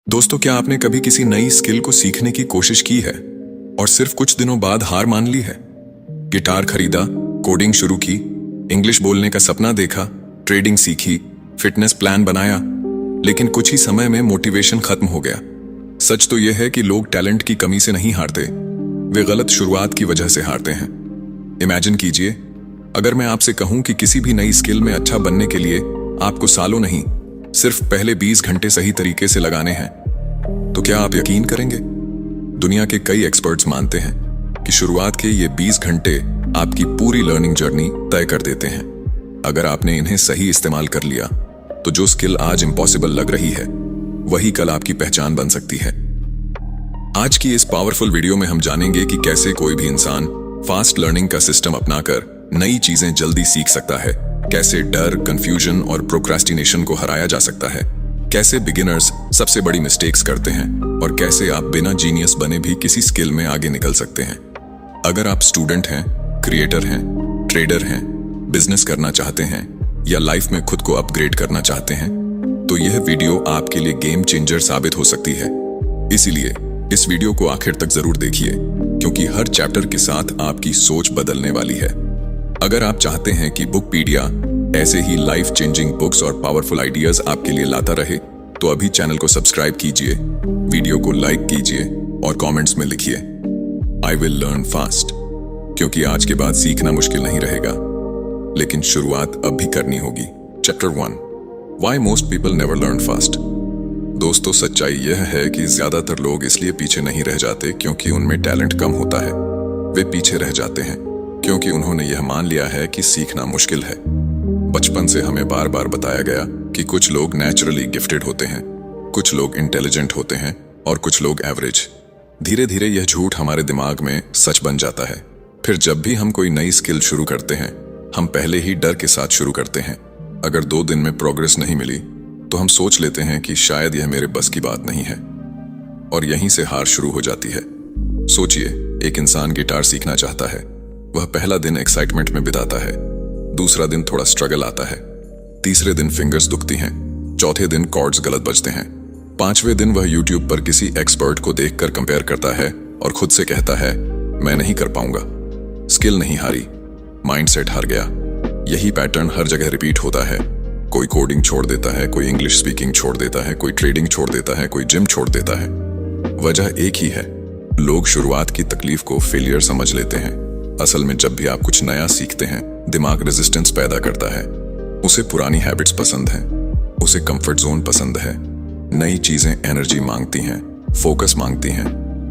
दोस्तों, क्या आपने कभी किसी नई स्किल को सीखने की कोशिश की है और सिर्फ कुछ दिनों बाद हार मान ली है? गिटार खरीदा, कोडिंग शुरू की, इंग्लिश बोलने का सपना देखा, ट्रेडिंग सीखी, फिटनेस प्लान बनाया, लेकिन कुछ ही समय में मोटिवेशन खत्म हो गया। सच तो यह है कि लोग टैलेंट की कमी से नहीं हारते, वे गलत शुरुआत की वजह से हारते हैं। इमेजिन कीजिए, अगर मैं आपसे कहूं कि किसी भी नई स्किल में अच्छा बनने के लिए आपको सालों नहीं, सिर्फ पहले 20 घंटे सही तरीके से लगाने हैं, तो क्या आप यकीन करेंगे? दुनिया के कई एक्सपर्ट्स मानते हैं कि शुरुआत के ये 20 घंटे आपकी पूरी लर्निंग जर्नी तय कर देते हैं। अगर आपने इन्हें सही इस्तेमाल कर लिया, तो जो स्किल आज इम्पॉसिबल लग रही है, वही कल आपकी पहचान बन सकती है। आज की इस पावरफुल वीडियो में हम जानेंगे कि कैसे कोई भी इंसान फास्ट लर्निंग का सिस्टम अपनाकर नई चीजें जल्दी सीख सकता है, कैसे डर, कंफ्यूजन और प्रोक्रेस्टिनेशन को हराया जा सकता है, कैसे बिगिनर्स सबसे बड़ी मिस्टेक्स करते हैं और कैसे आप बिना जीनियस बने भी किसी स्किल में आगे निकल सकते हैं। अगर आप स्टूडेंट हैं, क्रिएटर हैं, ट्रेडर हैं, बिजनेस करना चाहते हैं या लाइफ में खुद को अपग्रेड करना चाहते हैं, तो यह वीडियो आपके लिए गेम चेंजर साबित हो सकती है। इसीलिए इस वीडियो को आखिर तक जरूर देखिए, क्योंकि हर चैप्टर के साथ आपकी सोच बदलने वाली है। अगर आप चाहते हैं कि बुकपीडिया ऐसे ही लाइफ चेंजिंग बुक्स और पावरफुल आइडियाज आपके लिए लाता रहे, तो अभी चैनल को सब्सक्राइब कीजिए, वीडियो को लाइक कीजिए और कमेंट्स में लिखिए आई विल लर्न फास्ट, क्योंकि आज के बाद सीखना मुश्किल नहीं रहेगा, लेकिन शुरुआत अब भी करनी होगी। Chapter 1, why most people never learn fast. दोस्तों, सच्चाई यह है कि ज्यादातर लोग इसलिए पीछे नहीं रह जाते क्योंकि उनमें टैलेंट कम होता है। वे पीछे रह जाते हैं क्योंकि उन्होंने यह मान लिया है कि सीखना मुश्किल है। बचपन से हमें बार बार बताया गया कि कुछ लोग नेचुरली गिफ्टेड होते हैं, कुछ लोग इंटेलिजेंट होते हैं और कुछ लोग एवरेज। धीरे धीरे यह झूठ हमारे दिमाग में सच बन जाता है। फिर जब भी हम कोई नई स्किल शुरू करते हैं, हम पहले ही डर के साथ शुरू करते हैं। अगर 2 दिन में प्रोग्रेस नहीं मिली, तो हम सोच लेते हैं कि शायद यह मेरे बस की बात नहीं है, और यहीं से हार शुरू हो जाती है। सोचिए, एक इंसान गिटार सीखना चाहता है। वह पहला दिन एक्साइटमेंट में बिताता है, दूसरा दिन थोड़ा स्ट्रगल आता है, तीसरे दिन फिंगर्स दुखती हैं, चौथे दिन कॉर्ड्स गलत बजते हैं, 5वें दिन वह यूट्यूब पर किसी एक्सपर्ट को देखकर कंपेयर करता है और खुद से कहता है, मैं नहीं कर पाऊंगा। स्किल नहीं हारी, माइंडसेट हार गया। यही पैटर्न हर जगह रिपीट होता है। कोई कोडिंग छोड़ देता है, कोई इंग्लिश स्पीकिंग छोड़ देता है, कोई ट्रेडिंग छोड़ देता है, कोई जिम छोड़ देता है। वजह एक ही है, लोग शुरुआत की तकलीफ को फेलियर समझ लेते हैं। असल में जब भी आप कुछ नया सीखते हैं, दिमाग रेजिस्टेंस पैदा करता है। उसे पुरानी हैबिट्स पसंद हैं, उसे कंफर्ट जोन पसंद है। नई चीजें एनर्जी मांगती हैं, फोकस मांगती हैं,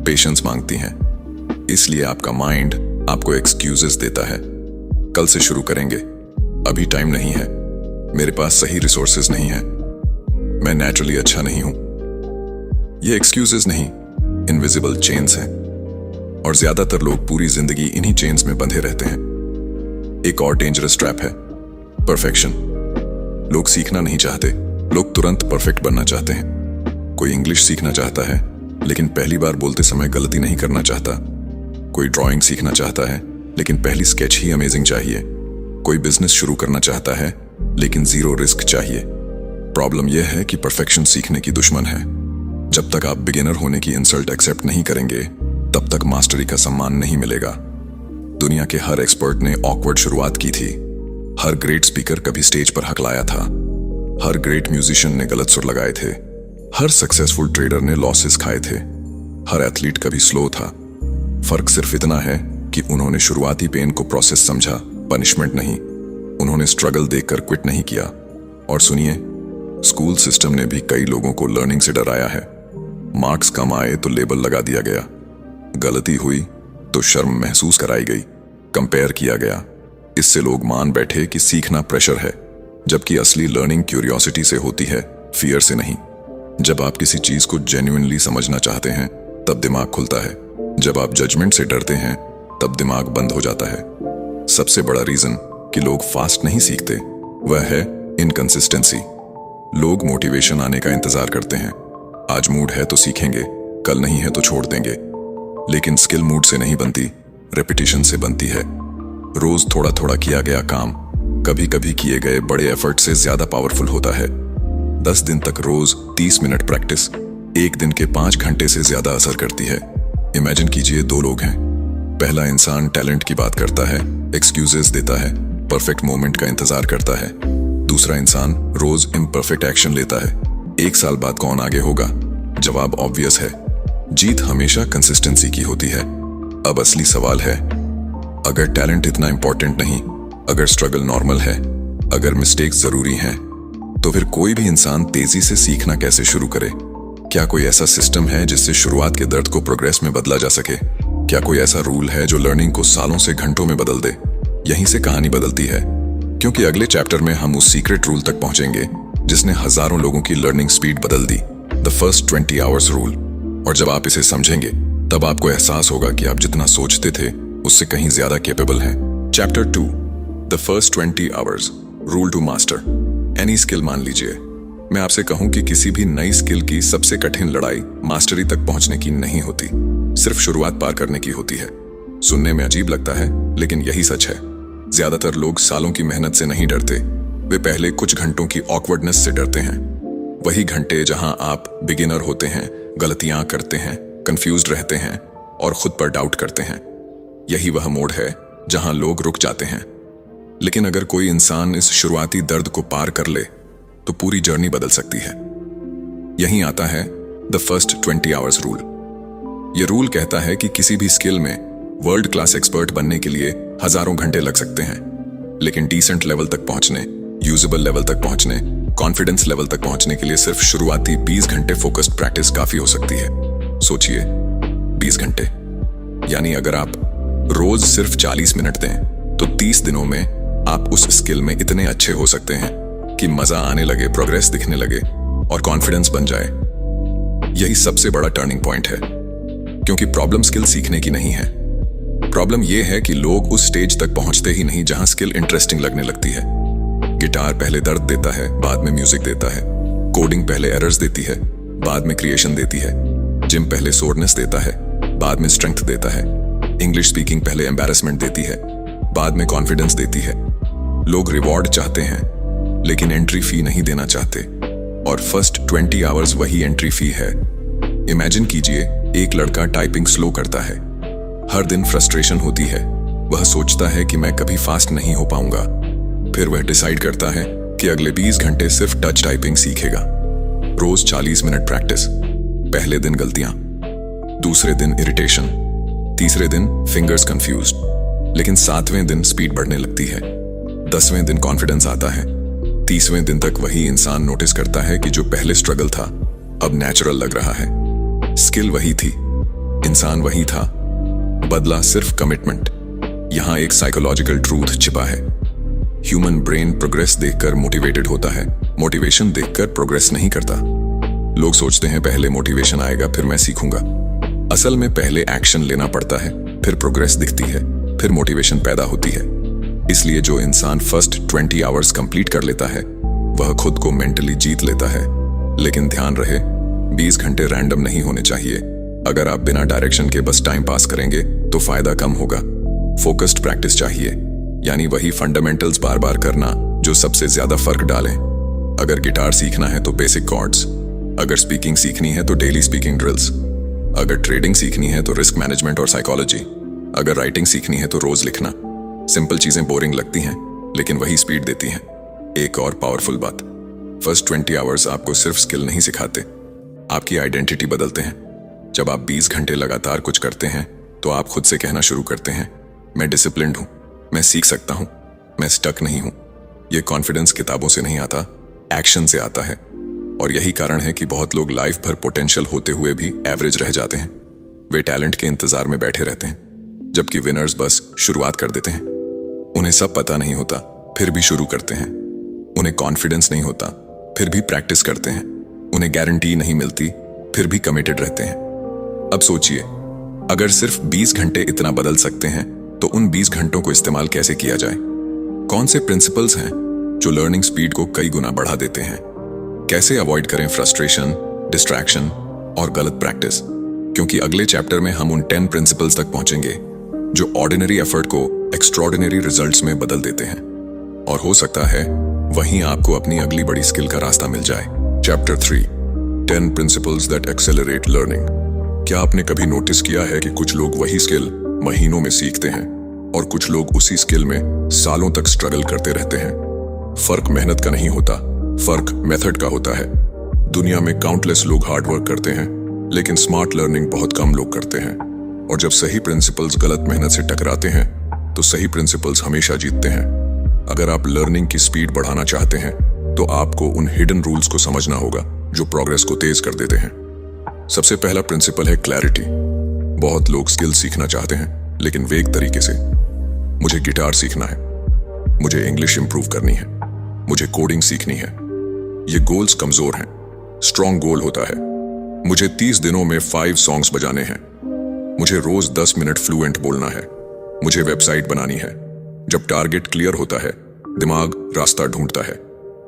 पेशेंस मांगती हैं। इसलिए आपका माइंड आपको एक्सक्यूजेस देता है। कल से शुरू करेंगे, अभी टाइम नहीं है, मेरे पास सही रिसोर्सेज नहीं है, मैं नेचुरली अच्छा नहीं हूं। ये एक्सक्यूजेस नहीं, इनविजिबल चेन्स हैं, और ज्यादातर लोग पूरी जिंदगी इन्हीं चेन्स में बंधे रहते हैं। एक और डेंजरस ट्रैप है परफेक्शन। लोग सीखना नहीं चाहते, लोग तुरंत परफेक्ट बनना चाहते हैं। कोई इंग्लिश सीखना चाहता है, लेकिन पहली बार बोलते समय गलती नहीं करना चाहता। कोई ड्राइंग सीखना चाहता है, लेकिन पहली स्केच ही अमेजिंग चाहिए। कोई बिजनेस शुरू करना चाहता है, लेकिन 0 रिस्क चाहिए। प्रॉब्लम यह है कि परफेक्शन सीखने की दुश्मन है। जब तक आप बिगिनर होने की इंसल्ट एक्सेप्ट नहीं करेंगे, तब तक मास्टरी का सम्मान नहीं मिलेगा। दुनिया के हर एक्सपर्ट ने ऑकवर्ड शुरुआत की थी। हर ग्रेट स्पीकर कभी स्टेज पर हकलाया था। हर ग्रेट म्यूजिशियन ने गलत सुर लगाए थे। हर सक्सेसफुल ट्रेडर ने लॉसेस खाए थे। हर एथलीट कभी स्लो था। फर्क सिर्फ इतना है कि उन्होंने शुरुआती पेन को प्रोसेस समझा, पनिशमेंट नहीं। उन्होंने स्ट्रगल देखकर क्विट नहीं किया। और सुनिए, स्कूल सिस्टम ने भी कई लोगों को लर्निंग से डराया है। मार्क्स कम आए तो लेबल लगा दिया गया, गलती हुई तो शर्म महसूस कराई गई, कंपेयर किया गया। इससे लोग मान बैठे कि सीखना प्रेशर है, जबकि असली लर्निंग क्यूरियोसिटी से होती है, फियर से नहीं। जब आप किसी चीज को जेन्युइनली समझना चाहते हैं, तब दिमाग खुलता है। जब आप जजमेंट से डरते हैं, तब दिमाग बंद हो जाता है। सबसे बड़ा रीजन कि लोग फास्ट नहीं सीखते, वह है इनकंसिस्टेंसी। लोग मोटिवेशन आने का इंतजार करते हैं। आज मूड है तो सीखेंगे, कल नहीं है तो छोड़ देंगे। लेकिन स्किल मूड से नहीं बनती, रेपिटेशन से बनती है। रोज थोड़ा थोड़ा किया गया काम कभी कभी किए गए बड़े एफर्ट से ज्यादा पावरफुल होता है। 10 दिन तक रोज 30 मिनट प्रैक्टिस एक दिन के 5 घंटे से ज्यादा असर करती है। इमेजिन कीजिए, दो लोग हैं। पहला इंसान टैलेंट की बात करता है, एक्सक्यूजेस देता है, परफेक्ट मोमेंट का इंतजार करता है। दूसरा इंसान रोज इम्परफेक्ट एक्शन लेता है। 1 साल बाद कौन आगे होगा? जवाब ऑब्वियस है, जीत हमेशा कंसिस्टेंसी की होती है। अब असली सवाल है, अगर टैलेंट इतना इंपॉर्टेंट नहीं, अगर स्ट्रगल नॉर्मल है, अगर मिस्टेक्स जरूरी हैं, तो फिर कोई भी इंसान तेजी से सीखना कैसे शुरू करे? क्या कोई ऐसा सिस्टम है जिससे शुरुआत के दर्द को प्रोग्रेस में बदला जा सके? क्या कोई ऐसा रूल है जो लर्निंग को सालों से घंटों में बदल दे? यहीं से कहानी बदलती है, क्योंकि अगले चैप्टर में हम उस सीक्रेट रूल तक पहुंचेंगे जिसने हजारों लोगों की लर्निंग स्पीड बदल दी, द फर्स्ट 20 आवर्स रूल। और जब आप इसे समझेंगे, तब आपको एहसास होगा कि आप जितना सोचते थे उससे कहीं ज्यादा कैपेबल हैं। Chapter 2, the first 20 hours rule to master any skill. मान लीजिए मैं आपसे कहूं कि किसी भी नई स्किल की सबसे कठिन लड़ाई मास्टरी तक पहुंचने की नहीं होती, सिर्फ शुरुआत पार करने की होती है। सुनने में अजीब लगता है, लेकिन यही सच है। ज्यादातर लोग सालों की मेहनत से नहीं डरते, वे पहले कुछ घंटों की ऑकवर्डनेस से डरते हैं। वही घंटे जहां आप बिगिनर होते हैं, गलतियां करते हैं, कंफ्यूज्ड रहते हैं और खुद पर डाउट करते हैं। यही वह मोड़ है जहां लोग रुक जाते हैं। लेकिन अगर कोई इंसान इस शुरुआती दर्द को पार कर ले, तो पूरी जर्नी बदल सकती है। यहीं आता है द फर्स्ट 20 आवर्स रूल। यह रूल कहता है कि किसी भी स्किल में वर्ल्ड क्लास एक्सपर्ट बनने के लिए हजारों घंटे लग सकते हैं, लेकिन डिसेंट लेवल तक पहुंचने, यूजेबल लेवल तक पहुंचने, कॉन्फिडेंस लेवल तक पहुंचने के लिए सिर्फ शुरुआती 20 घंटे फोकस्ड प्रैक्टिस काफी हो सकती है। सोचिए, 20 घंटे, यानी अगर आप रोज सिर्फ 40 मिनट दें, तो 30 दिनों में आप उस स्किल में इतने अच्छे हो सकते हैं कि मजा आने लगे, प्रोग्रेस दिखने लगे और कॉन्फिडेंस बन जाए। यही सबसे बड़ा टर्निंग पॉइंट है, क्योंकि प्रॉब्लम स्किल सीखने की नहीं है। प्रॉब्लम यह है कि लोग उस स्टेज तक पहुंचते ही नहीं जहां स्किल इंटरेस्टिंग लगने लगती है। गिटार पहले दर्द देता है, बाद में म्यूजिक देता है। कोडिंग पहले एरर्स देती है, बाद में क्रिएशन देती है। जिम पहले सोरनेस देता है, बाद में स्ट्रेंथ देता है। इंग्लिश स्पीकिंग पहले एम्बैरेसमेंट देती है, बाद में कॉन्फिडेंस देती है। लोग रिवॉर्ड चाहते हैं, लेकिन एंट्री फी नहीं देना चाहते, और फर्स्ट 20 आवर्स वही एंट्री फी है। इमेजिन कीजिए, एक लड़का टाइपिंग स्लो करता है, हर दिन फ्रस्ट्रेशन होती है, वह सोचता है कि मैं कभी फास्ट नहीं हो पाऊंगा। फिर वह डिसाइड करता है कि अगले 20 घंटे सिर्फ टच टाइपिंग सीखेगा। रोज 40 मिनट प्रैक्टिस। पहले दिन गलतियां, दूसरे दिन इरिटेशन, तीसरे दिन फिंगर्स कंफ्यूज्ड, लेकिन 7वें दिन स्पीड बढ़ने लगती है। 10वें दिन कॉन्फिडेंस आता है। 30वें दिन तक वही इंसान नोटिस करता है कि जो पहले स्ट्रगल था अब नेचुरल लग रहा है। स्किल वही थी, इंसान वही था, बदला सिर्फ कमिटमेंट। यहां एक साइकोलॉजिकल ट्रूथ छिपा है। ह्यूमन ब्रेन प्रोग्रेस देखकर मोटिवेटेड होता है, मोटिवेशन देखकर प्रोग्रेस नहीं करता। लोग सोचते हैं पहले मोटिवेशन आएगा फिर मैं सीखूंगा। असल में पहले एक्शन लेना पड़ता है, फिर प्रोग्रेस दिखती है, फिर मोटिवेशन पैदा होती है। इसलिए जो इंसान फर्स्ट 20 आवर्स कंप्लीट कर लेता है, वह खुद को मेंटली जीत लेता है। लेकिन ध्यान रहे, 20 घंटे रैंडम नहीं होने चाहिए। अगर आप बिना डायरेक्शन के बस टाइम पास करेंगे तो फायदा कम होगा। फोकस्ड प्रैक्टिस चाहिए, यानी वही फंडामेंटल्स बार बार करना जो सबसे ज्यादा फर्क डालें। अगर गिटार सीखना है तो बेसिक कॉर्ड्स, अगर स्पीकिंग सीखनी है तो डेली स्पीकिंग ड्रिल्स, अगर ट्रेडिंग सीखनी है तो रिस्क मैनेजमेंट और साइकोलॉजी, अगर राइटिंग सीखनी है तो रोज लिखना। सिंपल चीजें बोरिंग लगती हैं, लेकिन वही स्पीड देती हैं। एक और पावरफुल बात, फर्स्ट 20 आवर्स आपको सिर्फ स्किल नहीं सिखाते, आपकी आइडेंटिटी बदलते हैं। जब आप 20 घंटे लगातार कुछ करते हैं, तो आप खुद से कहना शुरू करते हैं, मैं डिसिप्लिन्ड हूं, मैं सीख सकता हूं, मैं स्टक नहीं हूं। यह कॉन्फिडेंस किताबों से नहीं आता, एक्शन से आता है। और यही कारण है कि बहुत लोग लाइफ भर पोटेंशियल होते हुए भी एवरेज रह जाते हैं। वे टैलेंट के इंतजार में बैठे रहते हैं, जबकि विनर्स बस शुरुआत कर देते हैं। उन्हें सब पता नहीं होता, फिर भी शुरू करते हैं। उन्हें कॉन्फिडेंस नहीं होता, फिर भी प्रैक्टिस करते हैं। उन्हें गारंटी नहीं मिलती, फिर भी कमिटेड रहते हैं। अब सोचिए, अगर सिर्फ 20 घंटे इतना बदल सकते हैं, तो उन 20 घंटों को इस्तेमाल कैसे किया जाए? कौन से प्रिंसिपल्स हैं जो लर्निंग स्पीड को कई गुना बढ़ा देते हैं? कैसे अवॉइड करें फ्रस्ट्रेशन, डिस्ट्रैक्शन और गलत प्रैक्टिस? क्योंकि अगले चैप्टर में हम उन 10 प्रिंसिपल्स तक पहुंचेंगे जो ऑर्डिनरी एफर्ट को एक्स्ट्रॉर्डिनरी रिजल्ट्स में बदल देते हैं। और हो सकता है वहीं आपको अपनी अगली बड़ी स्किल का रास्ता मिल जाए। Chapter 3, 10 principles that accelerate learning. क्या आपने कभी नोटिस किया है कि कुछ लोग वही स्किल महीनों में सीखते हैं और कुछ लोग उसी स्किल में सालों तक स्ट्रगल करते रहते हैं? फर्क मेहनत का नहीं होता, फर्क मेथड का होता है। दुनिया में काउंटलेस लोग हार्ड वर्क करते हैं, लेकिन स्मार्ट लर्निंग बहुत कम लोग करते हैं। और जब सही प्रिंसिपल्स गलत मेहनत से टकराते हैं तो सही प्रिंसिपल्स हमेशा जीतते हैं। अगर आप लर्निंग की स्पीड बढ़ाना चाहते हैं तो आपको उन हिडन रूल्स को समझना होगा जो प्रोग्रेस को तेज कर देते हैं। सबसे पहला प्रिंसिपल है क्लैरिटी। बहुत लोग स्किल सीखना चाहते हैं लेकिन वेग तरीके से। मुझे गिटार सीखना है, मुझे इंग्लिश इंप्रूव करनी है, मुझे कोडिंग सीखनी है। ये गोल्स कमजोर हैं। स्ट्रॉन्ग गोल होता है, मुझे 30 दिनों में 5 सॉन्ग्स बजाने हैं, मुझे रोज 10 मिनट फ्लुएंट बोलना है, मुझे वेबसाइट बनानी है। जब टारगेट क्लियर होता है दिमाग रास्ता ढूंढता है,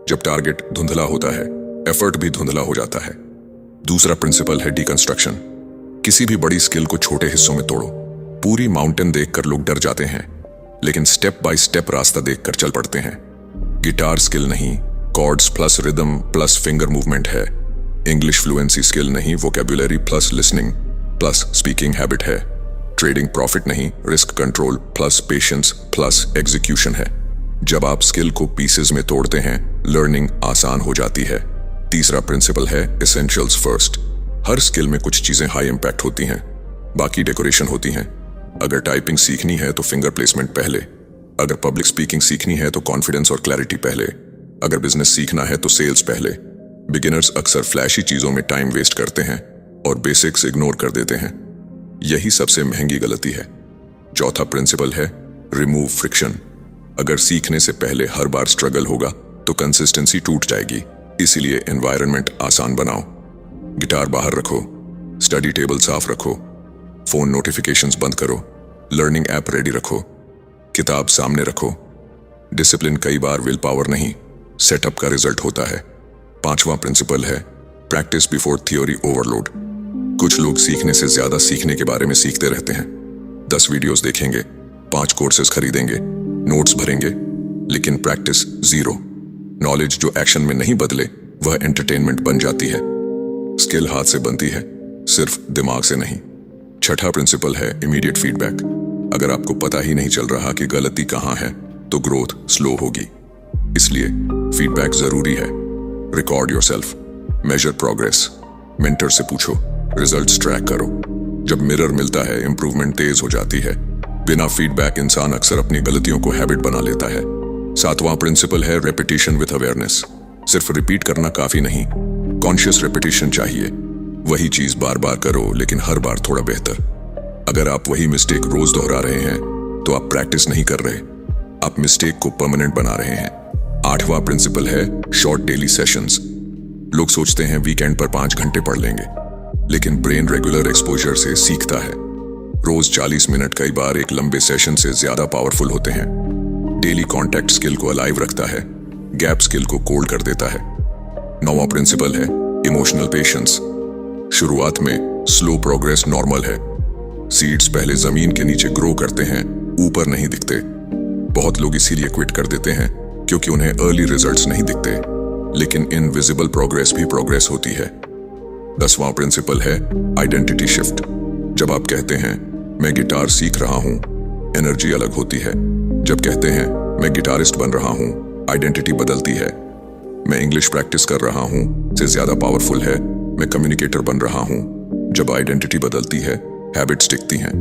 जब टारगेट धुंधला होता है एफर्ट भी धुंधला हो जाता है। दूसरा प्रिंसिपल है डिकंस्ट्रक्शन। किसी भी बड़ी स्किल को छोटे हिस्सों में तोड़ो। पूरी माउंटेन देखकर लोग डर जाते हैं, लेकिन स्टेप बाय स्टेप रास्ता देखकर चल पड़ते हैं। गिटार स्किल नहीं, chords plus rhythm plus finger movement है। इंग्लिश फ्लुएंसी स्किल नहीं, vocabulary plus listening plus speaking habit है। ट्रेडिंग प्रॉफिट नहीं, risk control plus patience plus execution है। जब आप स्किल को पीसेस में तोड़ते हैं लर्निंग आसान हो जाती है। तीसरा प्रिंसिपल है एसेंशियल्स फर्स्ट। हर स्किल में कुछ चीजें हाई इंपैक्ट होती हैं, बाकी डेकोरेशन होती हैं। अगर टाइपिंग सीखनी है तो फिंगर प्लेसमेंट पहले, अगर पब्लिक स्पीकिंग सीखनी है तो कॉन्फिडेंस और क्लैरिटी पहले, अगर बिजनेस सीखना है तो सेल्स पहले। बिगिनर्स अक्सर फ्लैशी चीजों में टाइम वेस्ट करते हैं और बेसिक्स इग्नोर कर देते हैं। यही सबसे महंगी गलती है। चौथा प्रिंसिपल है रिमूव फ्रिक्शन। अगर सीखने से पहले हर बार स्ट्रगल होगा तो कंसिस्टेंसी टूट जाएगी। इसीलिए एनवायरनमेंट आसान बनाओ। गिटार बाहर रखो, स्टडी टेबल साफ रखो, फोन नोटिफिकेशंस बंद करो, लर्निंग ऐप रेडी रखो, किताब सामने रखो। डिसिप्लिन कई बार विल पावर नहीं, सेटअप का रिजल्ट होता है। पांचवा प्रिंसिपल है प्रैक्टिस बिफोर थियोरी ओवरलोड। कुछ लोग सीखने से ज्यादा सीखने के बारे में सीखते रहते हैं। 10 वीडियोस देखेंगे, 5 कोर्सेज खरीदेंगे, नोट्स भरेंगे, लेकिन प्रैक्टिस जीरो। नॉलेज जो एक्शन में नहीं बदले वह एंटरटेनमेंट बन जाती है। स्किल हाथ से बनती है, सिर्फ दिमाग से नहीं। छठा प्रिंसिपल है इमीडिएट फीडबैक। अगर आपको पता ही नहीं चल रहा कि गलती कहाँ है तो ग्रोथ स्लो होगी। इसलिए फीडबैक जरूरी है। Record yourself, measure progress, mentor से पूछो, रिजल्ट्स ट्रैक करो। जब मिरर मिलता है इंप्रूवमेंट तेज हो जाती है। बिना फीडबैक इंसान अक्सर अपनी गलतियों को हैबिट बना लेता है। सातवां प्रिंसिपल है रेपिटेशन विद अवेयरनेस। सिर्फ रिपीट करना काफी नहीं, कॉन्शियस रेपिटेशन चाहिए। वही चीज बार बार करो, लेकिन हर बार थोड़ा बेहतर। अगर आप वही मिस्टेक रोज दोहरा रहे हैं तो आप प्रैक्टिस नहीं कर रहे, आप मिस्टेक को परमानेंट बना रहे हैं। आठवां प्रिंसिपल है शॉर्ट डेली सेशंस। लोग सोचते हैं वीकेंड पर 5 घंटे पढ़ लेंगे, लेकिन ब्रेन रेगुलर एक्सपोजर से सीखता है। रोज 40 मिनट कई बार एक लंबे सेशन से ज्यादा पावरफुल होते हैं। डेली कॉन्टैक्ट स्किल को अलाइव रखता है, गैप स्किल को कोल्ड कर देता है। 9वां प्रिंसिपल है इमोशनल पेशेंस। शुरुआत में स्लो प्रोग्रेस नॉर्मल है। सीड्स पहले जमीन के नीचे ग्रो करते हैं, ऊपर नहीं दिखते। बहुत लोग इसीलिए क्विट कर देते हैं क्योंकि उन्हें अर्ली रिजल्ट्स नहीं दिखते, लेकिन इनविजिबल प्रोग्रेस भी प्रोग्रेस होती है। 10वां प्रिंसिपल है आइडेंटिटी शिफ्ट। जब आप कहते हैं मैं गिटार सीख रहा हूं, एनर्जी अलग होती है। जब कहते हैं मैं गिटारिस्ट बन रहा हूं, आइडेंटिटी बदलती है। मैं इंग्लिश प्रैक्टिस कर रहा हूं से ज्यादा पावरफुल है मैं कम्युनिकेटर बन रहा हूं। जब आइडेंटिटी बदलती है हैबिट्स टिकती हैं।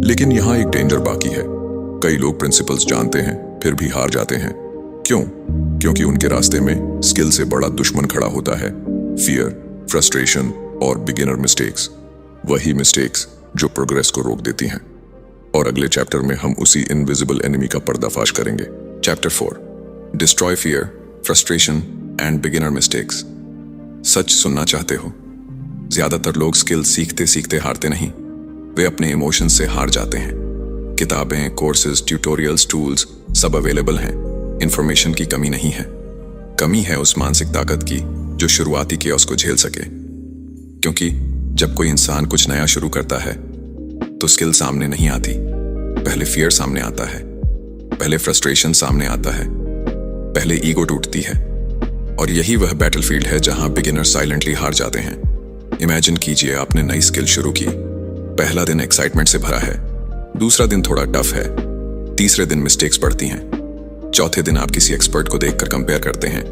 लेकिन यहां एक डेंजर बाकी है। कई लोग प्रिंसिपल्स जानते हैं फिर भी हार जाते हैं। क्यों? क्योंकि उनके रास्ते में स्किल से बड़ा दुश्मन खड़ा होता है, फियर, फ्रस्ट्रेशन और बिगिनर मिस्टेक्स। वही मिस्टेक्स जो प्रोग्रेस को रोक देती हैं। और अगले चैप्टर में हम उसी इनविजिबल एनिमी का पर्दाफाश करेंगे। Chapter 4, destroy fear, frustration and beginner mistakes. सच सुनना चाहते हो? ज्यादातर लोग स्किल सीखते सीखते हारते नहीं, वे अपने इमोशंस से हार जाते हैं। किताबें, कोर्सेज, ट्यूटोरियल्स, टूल्स सब अवेलेबल हैं। इंफॉर्मेशन की कमी नहीं है, कमी है उस मानसिक ताकत की जो शुरुआती केओस को झेल सके। क्योंकि जब कोई इंसान कुछ नया शुरू करता है तो स्किल सामने नहीं आती, पहले फियर सामने आता है, पहले फ्रस्ट्रेशन सामने आता है, पहले ईगो टूटती है, और यही वह बैटलफील्ड है जहां बिगिनर साइलेंटली हार जाते हैं। इमेजिन कीजिए आपने नई स्किल शुरू की। पहला दिन एक्साइटमेंट से भरा है, दूसरा दिन थोड़ा टफ है, तीसरे दिन मिस्टेक्स बढ़ती हैं, चौथे दिन आप किसी एक्सपर्ट को देखकर कंपेयर करते हैं,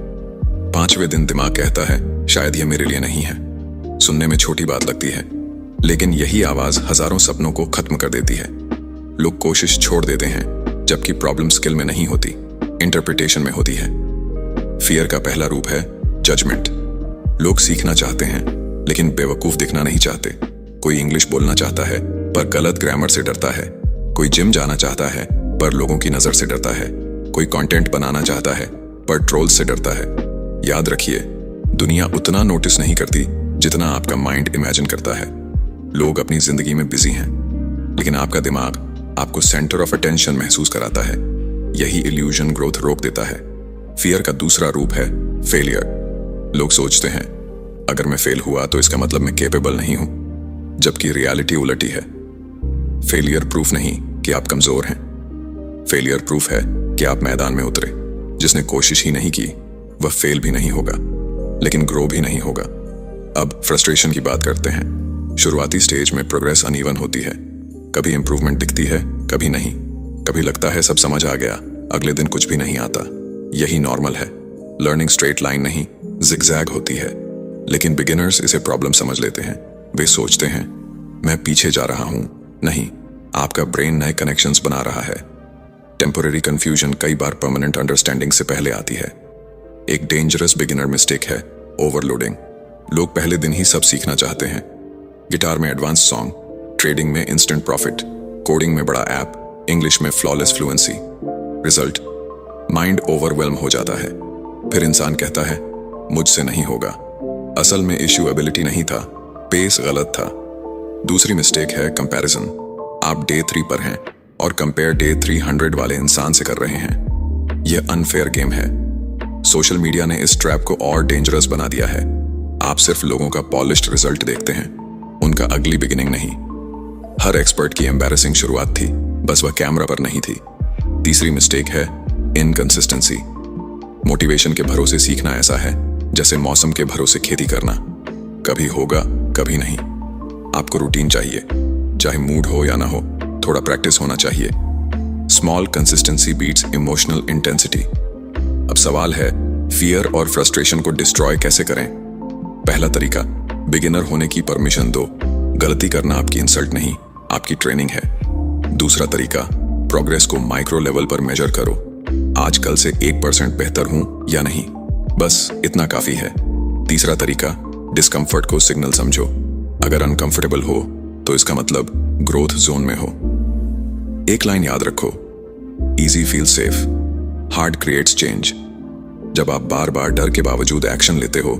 पांचवें दिन दिमाग कहता है शायद यह मेरे लिए नहीं है। सुनने में छोटी बात लगती है, लेकिन यही आवाज हजारों सपनों को खत्म कर देती है। लोग कोशिश छोड़ देते हैं जबकि प्रॉब्लम स्किल में नहीं होती, इंटरप्रिटेशन में होती है। फियर का पहला रूप है जजमेंट। लोग सीखना चाहते हैं लेकिन बेवकूफ दिखना नहीं चाहते। कोई इंग्लिश बोलना चाहता है पर गलत ग्रामर से डरता है। कोई जिम जाना चाहता है पर लोगों की नजर से डरता है। कोई कंटेंट बनाना चाहता है पर ट्रोल्स से डरता है। याद रखिए, दुनिया उतना नोटिस नहीं करती जितना आपका माइंड इमेजिन करता है। लोग अपनी जिंदगी में बिजी हैं, लेकिन आपका दिमाग आपको सेंटर ऑफ अटेंशन महसूस कराता है। यही इल्यूजन ग्रोथ रोक देता है। फियर का दूसरा रूप है फेलियर। लोग सोचते हैं अगर मैं फेल हुआ तो इसका मतलब मैं कैपेबल नहीं हूं, जबकि रियलिटी उलटी है। फेलियर प्रूफ नहीं कि आप कमजोर हैं, फेलियर प्रूफ है कि आप मैदान में उतरे। जिसने कोशिश ही नहीं की वह फेल भी नहीं होगा, लेकिन ग्रो भी नहीं होगा। अब फ्रस्ट्रेशन की बात करते हैं। शुरुआती स्टेज में प्रोग्रेस अनइवन होती है। कभी इंप्रूवमेंट दिखती है, कभी नहीं। कभी लगता है सब समझ आ गया, अगले दिन कुछ भी नहीं आता। यही नॉर्मल है। लर्निंग स्ट्रेट लाइन नहीं, जिगजैग होती है। लेकिन बिगिनर्स इसे प्रॉब्लम समझ लेते हैं। वे सोचते हैं मैं पीछे जा रहा हूं। नहीं, आपका ब्रेन नए कनेक्शंस बना रहा है। टेम्पोररी कंफ्यूजन कई बार परमानेंट अंडरस्टैंडिंग से पहले आती है। एक डेंजरस बिगिनर मिस्टेक है ओवरलोडिंग। लोग पहले दिन ही सब सीखना चाहते हैं। गिटार में एडवांस सॉन्ग, ट्रेडिंग में इंस्टेंट प्रॉफिट, कोडिंग में बड़ा ऐप, इंग्लिश में flawless fluency. Result, mind overwhelm हो जाता है। फिर इंसान कहता है मुझसे नहीं होगा। असल में इश्यू एबिलिटी नहीं था, पेस गलत था। दूसरी मिस्टेक है कंपैरिजन। आप डे 3 पर हैं और कंपेयर डे 300 वाले इंसान से कर रहे हैं। यह अनफेयर गेम है। सोशल मीडिया ने इस ट्रैप को और डेंजरस बना दिया है। आप सिर्फ लोगों का पॉलिश्ड रिजल्ट देखते हैं, उनका अगली बिगिनिंग नहीं। हर एक्सपर्ट की एम्बैरेसिंग शुरुआत थी, बस वह कैमरा पर नहीं थी। तीसरी मिस्टेक है इनकंसिस्टेंसी। मोटिवेशन के भरोसे सीखना ऐसा है जैसे मौसम के भरोसे खेती करना। कभी होगा, कभी नहीं। आपको रूटीन चाहिए, चाहे मूड हो या ना हो, थोड़ा प्रैक्टिस होना चाहिए। Small consistency beats emotional intensity. अब सवाल है फियर और फ्रस्ट्रेशन को डिस्ट्रॉय कैसे करें। पहला तरीका, बिगिनर होने की परमिशन दो। गलती करना आपकी इंसल्ट नहीं, आपकी ट्रेनिंग है। दूसरा तरीका, प्रोग्रेस को माइक्रो लेवल पर मेजर करो। आज कल से 1% बेहतर हूं या नहीं, बस इतना काफी है। तीसरा तरीका, डिस्कम्फर्ट को सिग्नल समझो। अगर अनकंफर्टेबल हो तो इसका मतलब ग्रोथ जोन में हो। एक लाइन याद रखो, easy feel safe, hard creates change. जब आप बार बार डर के बावजूद एक्शन लेते हो,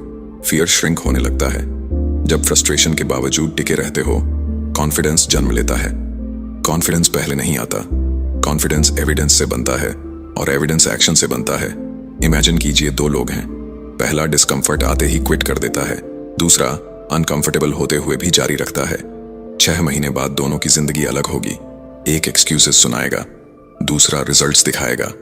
फियर श्रिंक होने लगता है। जब फ्रस्ट्रेशन के बावजूद टिके रहते हो, कॉन्फिडेंस जन्म लेता है। कॉन्फिडेंस पहले नहीं आता, कॉन्फिडेंस एविडेंस से बनता है और एविडेंस एक्शन से बनता है। इमेजिन कीजिए 2 लोग हैं। पहला डिस्कम्फर्ट आते ही क्विट कर देता है, दूसरा अनकंफर्टेबल होते हुए भी जारी रखता है। 6 महीने बाद दोनों की जिंदगी अलग होगी। एक एक्सक्यूजेस सुनाएगा, दूसरा रिजल्ट्स दिखाएगा।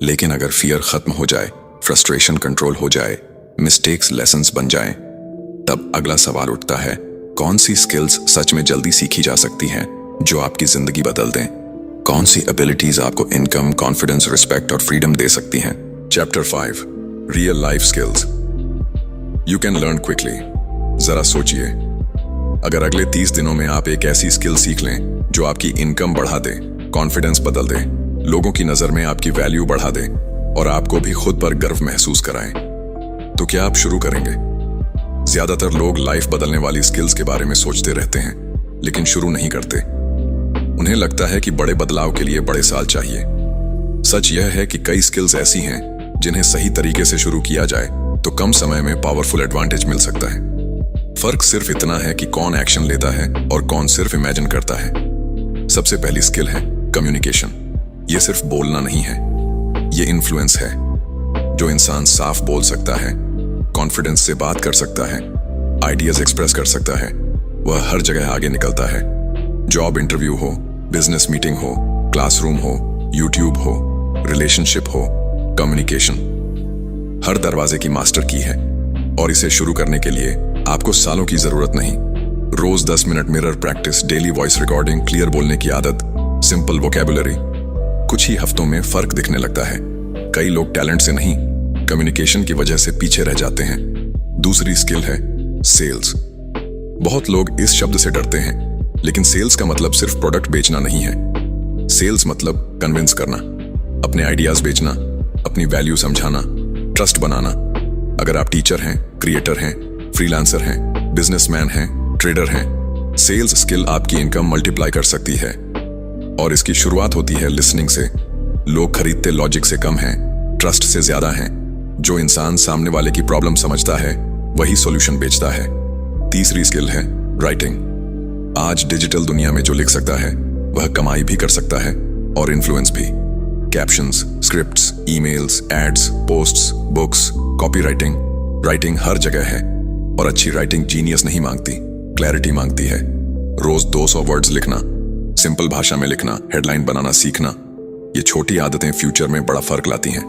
लेकिन अगर फियर खत्म हो जाए, फ्रस्ट्रेशन कंट्रोल हो जाए, मिस्टेक्स लेसन्स बन जाएं, तब अगला सवाल उठता है कौन सी स्किल्स सच में जल्दी सीखी जा सकती हैं जो आपकी जिंदगी बदल दें। कौन सी एबिलिटीज आपको इनकम, कॉन्फिडेंस, रिस्पेक्ट और फ्रीडम दे सकती हैं। Chapter 5, real life skills you can learn quickly. जरा सोचिए, अगर अगले 30 दिनों में आप एक ऐसी स्किल सीख लें जो आपकी इनकम बढ़ा दे, कॉन्फिडेंस बदल दे, लोगों की नजर में आपकी वैल्यू बढ़ा दे और आपको भी खुद पर गर्व महसूस कराएं, तो क्या आप शुरू करेंगे? ज्यादातर लोग लाइफ बदलने वाली स्किल्स के बारे में सोचते रहते हैं, लेकिन शुरू नहीं करते। उन्हें लगता है कि बड़े बदलाव के लिए बड़े साल चाहिए। सच यह है कि कई स्किल्स ऐसी हैं जिन्हें सही तरीके से शुरू किया जाए तो कम समय में पावरफुल एडवांटेज मिल सकता है। फर्क सिर्फ इतना है कि कौन एक्शन लेता है और कौन सिर्फ इमेजिन करता है। सबसे पहली स्किल है कम्युनिकेशन। ये सिर्फ बोलना नहीं है, ये इन्फ्लुएंस है। जो इंसान साफ बोल सकता है, कॉन्फिडेंस से बात कर सकता है, आइडियाज एक्सप्रेस कर सकता है, वह हर जगह आगे निकलता है। जॉब इंटरव्यू हो, बिजनेस मीटिंग हो, क्लासरूम हो, यूट्यूब हो, रिलेशनशिप हो, कम्युनिकेशन। हर दरवाजे की मास्टर की है और इसे शुरू करने के लिए आपको सालों की जरूरत नहीं। रोज 10 minute mirror practice, daily voice recording, clear बोलने की आदत, सिंपल वोकैबुलरी, कुछ ही हफ्तों में फर्क दिखने लगता है। कई लोग टैलेंट से नहीं, कम्युनिकेशन की वजह से पीछे रह जाते हैं। दूसरी स्किल है सेल्स। बहुत लोग इस शब्द से डरते हैं, लेकिन सेल्स का मतलब सिर्फ प्रोडक्ट बेचना नहीं है। सेल्स मतलब कन्विंस करना, अपने आइडियाज बेचना, अपनी वैल्यू समझाना, ट्रस्ट बनाना। अगर आप टीचर हैं, क्रिएटर हैं, फ्रीलांसर हैं, बिजनेसमैन हैं, ट्रेडर हैं, सेल्स स्किल आपकी इनकम मल्टीप्लाई कर सकती है। और इसकी शुरुआत होती है लिसनिंग से। लोग खरीदते लॉजिक से कम हैं, ट्रस्ट से ज्यादा हैं। जो इंसान सामने वाले की प्रॉब्लम समझता है वही सॉल्यूशन बेचता है। तीसरी स्किल है राइटिंग। आज डिजिटल दुनिया में जो लिख सकता है वह कमाई भी कर सकता है और इन्फ्लुएंस भी। Captions, scripts, emails, ads, posts, books, copywriting, writing हर जगह है। और अच्छी राइटिंग जीनियस नहीं मांगती, क्लैरिटी मांगती है। रोज 200 वर्ड्स लिखना, सिंपल भाषा में लिखना, हेडलाइन बनाना सीखना, ये छोटी आदतें फ्यूचर में बड़ा फर्क लाती हैं।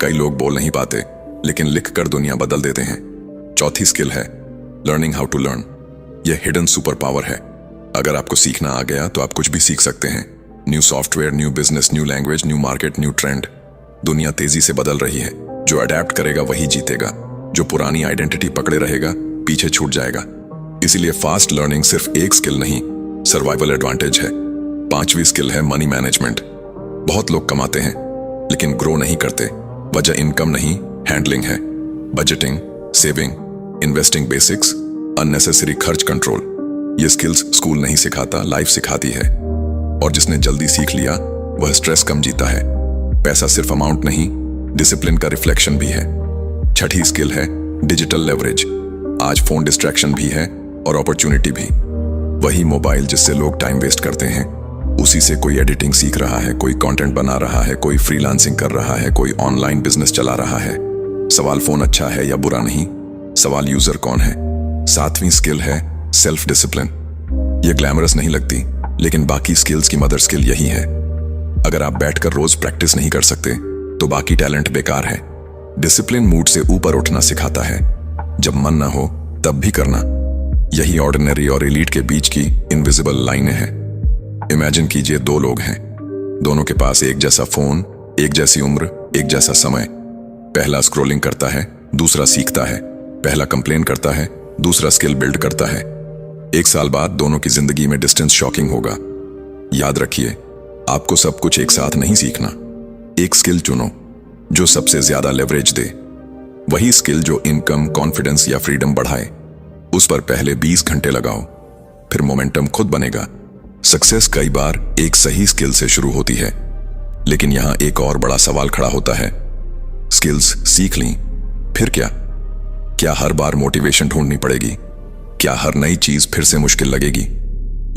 कई लोग बोल नहीं पाते, लेकिन लिखकर दुनिया बदल देते हैं। चौथी स्किल है लर्निंग हाउ टू लर्न। यह हिडन सुपर पावर है। अगर आपको सीखना आ गया तो आप कुछ भी सीख सकते हैं। New software, new business, new language, new market, new trend. दुनिया तेजी से बदल रही है। जो अडेप्ट करेगा वही जीतेगा। जो पुरानी आइडेंटिटी पकड़े रहेगा पीछे छूट जाएगा। इसीलिए फास्ट लर्निंग सिर्फ एक स्किल नहीं, सर्वाइवल एडवांटेज है। पांचवी स्किल है मनी मैनेजमेंट। बहुत लोग कमाते हैं लेकिन ग्रो नहीं करते। वजह इनकम नहीं, हैंडलिंग है। Budgeting, saving, investing basics, unnecessary खर्च कंट्रोल। ये स्किल्स स्कूल नहीं सिखाता, लाइफ सिखाती है। और जिसने जल्दी सीख लिया वह स्ट्रेस कम जीता है। पैसा सिर्फ अमाउंट नहीं, डिसिप्लिन का रिफ्लेक्शन भी है। छठी स्किल है डिजिटल लेवरेज। आज फोन डिस्ट्रैक्शन भी है और अपॉर्चुनिटी भी। वही मोबाइल जिससे लोग टाइम वेस्ट करते हैं, उसी से कोई एडिटिंग सीख रहा है, कोई कंटेंट बना रहा है, कोई फ्रीलांसिंग कर रहा है, कोई ऑनलाइन बिजनेस चला रहा है। सवाल फोन अच्छा है या बुरा नहीं, सवाल यूजर कौन है। सातवीं स्किल है सेल्फ डिसिप्लिन। ये ग्लैमरस नहीं लगती, लेकिन बाकी स्किल्स की मदर स्किल यही है। अगर आप बैठकर रोज प्रैक्टिस नहीं कर सकते तो बाकी टैलेंट बेकार है। डिसिप्लिन मूड से ऊपर उठना सिखाता है। जब मन ना हो तब भी करना। यही ऑर्डिनरी और एलीट के बीच की इनविजिबल लाइनें हैं। इमेजिन कीजिए, दो लोग हैं, दोनों के पास एक जैसा फोन, एक जैसी उम्र, एक जैसा समय। पहला स्क्रॉलिंग करता है, दूसरा सीखता है। पहला कंप्लेन करता है, दूसरा स्किल बिल्ड करता है। 1 साल बाद दोनों की जिंदगी में डिस्टेंस शॉकिंग होगा। याद रखिए, आपको सब कुछ एक साथ नहीं सीखना। एक स्किल चुनो जो सबसे ज्यादा लेवरेज दे। वही स्किल जो इनकम, कॉन्फिडेंस या फ्रीडम बढ़ाए। उस पर पहले 20 घंटे लगाओ, फिर मोमेंटम खुद बनेगा। सक्सेस कई बार एक सही स्किल से शुरू होती है, लेकिन यहां एक और बड़ा सवाल खड़ा होता है। स्किल्स सीख ली, फिर क्या? क्या हर बार मोटिवेशन ढूंढनी पड़ेगी? क्या हर नई चीज फिर से मुश्किल लगेगी?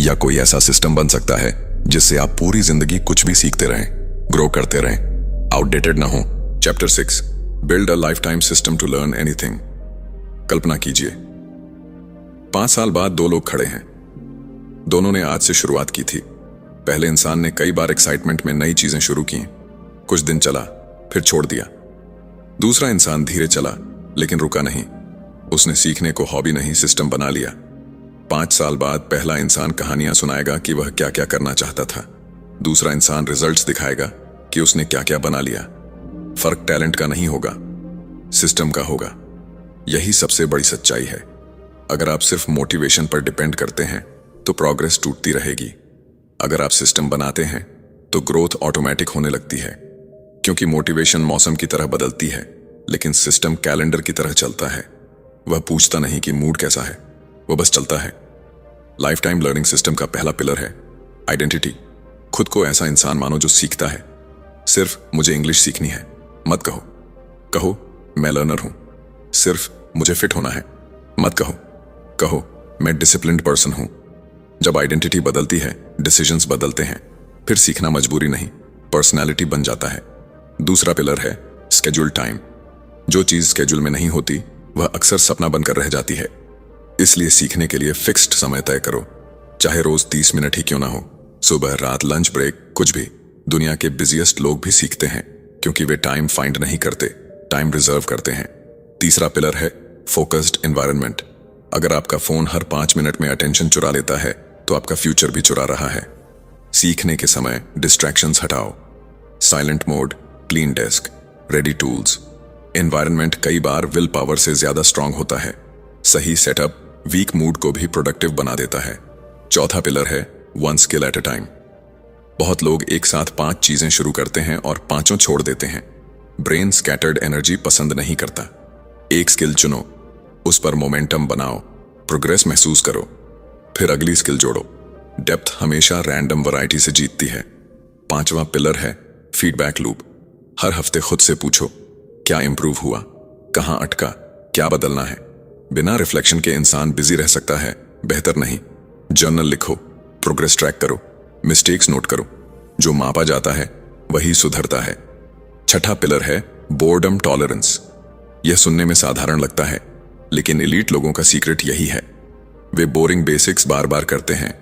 या कोई ऐसा सिस्टम बन सकता है जिससे आप पूरी जिंदगी कुछ भी सीखते रहें, ग्रो करते रहें, आउटडेटेड ना हो? Chapter 6, build a lifetime system to learn anything. कल्पना कीजिए, 5 साल बाद 2 लोग खड़े हैं। दोनों ने आज से शुरुआत की थी। पहले इंसान ने कई बार एक्साइटमेंट में नई चीजें शुरू की, कुछ दिन चला, फिर छोड़ दिया। दूसरा इंसान धीरे चला लेकिन रुका नहीं। उसने सीखने को हॉबी नहीं, सिस्टम बना लिया। 5 साल बाद पहला इंसान कहानियां सुनाएगा कि वह क्या क्या करना चाहता था। दूसरा इंसान रिजल्ट्स दिखाएगा कि उसने क्या क्या बना लिया। फर्क टैलेंट का नहीं होगा, सिस्टम का होगा। यही सबसे बड़ी सच्चाई है। अगर आप सिर्फ मोटिवेशन पर डिपेंड करते हैं तो प्रोग्रेस टूटती रहेगी। अगर आप सिस्टम बनाते हैं तो ग्रोथ ऑटोमेटिक होने लगती है। क्योंकि मोटिवेशन मौसम की तरह बदलती है, लेकिन सिस्टम कैलेंडर की तरह चलता है। वह पूछता नहीं कि मूड कैसा है, वह बस चलता है। लाइफ टाइम लर्निंग सिस्टम का पहला पिलर है आइडेंटिटी। खुद को ऐसा इंसान मानो जो सीखता है। सिर्फ मुझे इंग्लिश सीखनी है मत कहो, कहो मैं लर्नर हूं। सिर्फ मुझे फिट होना है मत कहो, कहो मैं डिसिप्लिन्ड पर्सन हूं। जब आइडेंटिटी बदलती है, डिसीजंस बदलते हैं। फिर सीखना मजबूरी नहीं, पर्सनैलिटी बन जाता है। दूसरा पिलर है स्केड्यूल टाइम। जो चीज स्केड्यूल में नहीं होती वह अक्सर सपना बनकर रह जाती है। इसलिए सीखने के लिए फिक्स्ड समय तय करो, चाहे रोज 30 मिनट ही क्यों ना हो। सुबह, रात, लंच ब्रेक, कुछ भी। दुनिया के बिजिएस्ट लोग भी सीखते हैं क्योंकि वे टाइम फाइंड नहीं करते, टाइम रिजर्व करते हैं। तीसरा पिलर है फोकस्ड एनवायरनमेंट। अगर आपका फोन हर 5 मिनट में अटेंशन चुरा लेता है तो आपका फ्यूचर भी चुरा रहा है। सीखने के समय डिस्ट्रैक्शंस हटाओ। Silent mode, clean desk, ready tools. Environment कई बार विल पावर से ज्यादा स्ट्रांग होता है। सही सेटअप वीक मूड को भी प्रोडक्टिव बना देता है। चौथा पिलर है one skill at a time. बहुत लोग एक साथ 5 चीजें शुरू करते हैं और 5 छोड़ देते हैं। ब्रेन स्कैटर्ड एनर्जी पसंद नहीं करता। एक स्किल चुनो, उस पर मोमेंटम बनाओ, प्रोग्रेस महसूस करो, फिर अगली स्किल जोड़ो। डेप्थ हमेशा रैंडम वैरायटी से जीतती है। 5वां पिलर है फीडबैक लूप। हर हफ्ते खुद से पूछो, क्या इंप्रूव हुआ, कहां अटका, क्या बदलना है। बिना रिफ्लेक्शन के इंसान बिजी रह सकता है, बेहतर नहीं। जर्नल लिखो, प्रोग्रेस ट्रैक करो, मिस्टेक्स नोट करो। जो मापा जाता है वही सुधरता है। छठा पिलर है बोर्डम टॉलरेंस। यह सुनने में साधारण लगता है, लेकिन एलीट लोगों का सीक्रेट यही है। वे बोरिंग बेसिक्स बार बार करते हैं।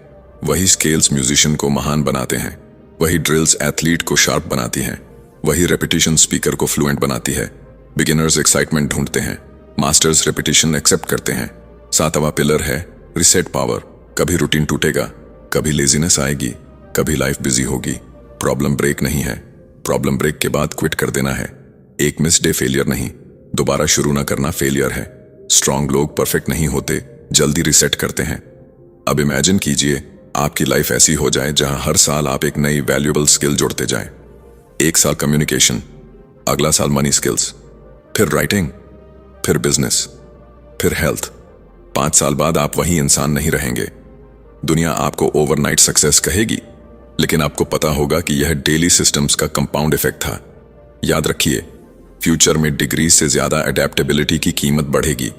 वही स्केल्स म्यूजिशियन को महान बनाते हैं। वही ड्रिल्स एथलीट को शार्प बनाती हैं। वही रेपिटेशन स्पीकर को फ्लुएंट बनाती है। बिगिनर्स एक्साइटमेंट ढूंढते हैं, मास्टर्स रेपिटेशन एक्सेप्ट करते हैं। 7वां पिलर है रिसेट पावर। कभी रूटीन टूटेगा, कभी लेजीनेस आएगी, कभी लाइफ बिजी होगी। प्रॉब्लम ब्रेक नहीं है, प्रॉब्लम ब्रेक के बाद क्विट कर देना है। एक मिस डे फेलियर नहीं, दोबारा शुरू ना करना फेलियर है। स्ट्रांग लोग परफेक्ट नहीं होते, जल्दी रिसेट करते हैं। अब इमेजिन कीजिए आपकी लाइफ ऐसी हो जाए जहां हर साल आप एक नई वैल्यूएबल स्किल जोड़ते जाएं। 1 साल कम्युनिकेशन, अगला साल मनी स्किल्स, फिर राइटिंग, फिर बिजनेस, फिर हेल्थ। 5 साल बाद आप वही इंसान नहीं रहेंगे। दुनिया आपको ओवरनाइट सक्सेस कहेगी, लेकिन आपको पता होगा कि यह डेली सिस्टम्स का कंपाउंड इफेक्ट था। याद रखिए, फ्यूचर में डिग्री से ज्यादा अडेप्टेबिलिटी की कीमत बढ़ेगी।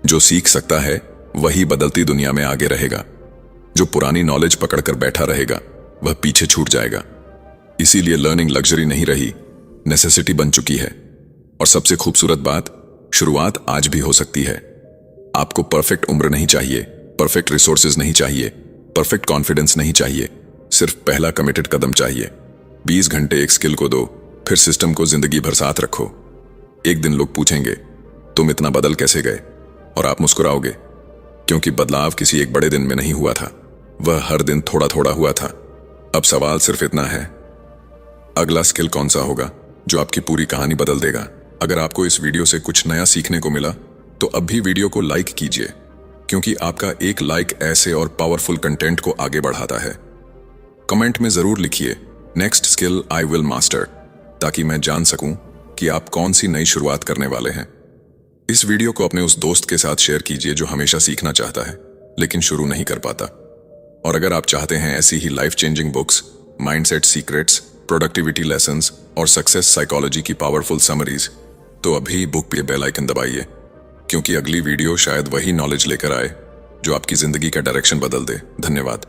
जो सीख सकता है वही बदलती दुनिया में आगे रहेगा। जो पुरानी नॉलेज पकड़कर बैठा रहेगा वह पीछे छूट जाएगा। इसीलिए लर्निंग लग्जरी नहीं रही, नेसेसिटी बन चुकी है। और सबसे खूबसूरत बात, शुरुआत आज भी हो सकती है। आपको परफेक्ट उम्र नहीं चाहिए, परफेक्ट रिसोर्सेज नहीं चाहिए, परफेक्ट कॉन्फिडेंस नहीं चाहिए। सिर्फ पहला कमिटेड कदम चाहिए। 20 घंटे एक स्किल को दो, फिर सिस्टम को जिंदगी भर साथ रखो। एक दिन लोग पूछेंगे, तुम इतना बदल कैसे गए? और आप मुस्कुराओगे, क्योंकि बदलाव किसी एक बड़े दिन में नहीं हुआ था, वह हर दिन थोड़ा थोड़ा हुआ था। अब सवाल सिर्फ इतना है, अगला स्किल कौन सा होगा जो आपकी पूरी कहानी बदल देगा? अगर आपको इस वीडियो से कुछ नया सीखने को मिला तो अब भी वीडियो को लाइक कीजिए, क्योंकि आपका एक लाइक ऐसे और पावरफुल कंटेंट को आगे बढ़ाता है। कमेंट में जरूर लिखिए next skill I will master, ताकि मैं जान सकूं कि आप कौन सी नई शुरुआत करने वाले हैं। इस वीडियो को अपने उस दोस्त के साथ शेयर कीजिए जो हमेशा सीखना चाहता है लेकिन शुरू नहीं कर पाता। और अगर आप चाहते हैं ऐसी ही life changing books, mindset secrets, productivity lessons और सक्सेस साइकोलॉजी की पावरफुल समरीज, तो अभी बुक पे बेल आइकन दबाइए, क्योंकि अगली वीडियो शायद वही नॉलेज लेकर आए जो आपकी जिंदगी का डायरेक्शन बदल दे। धन्यवाद।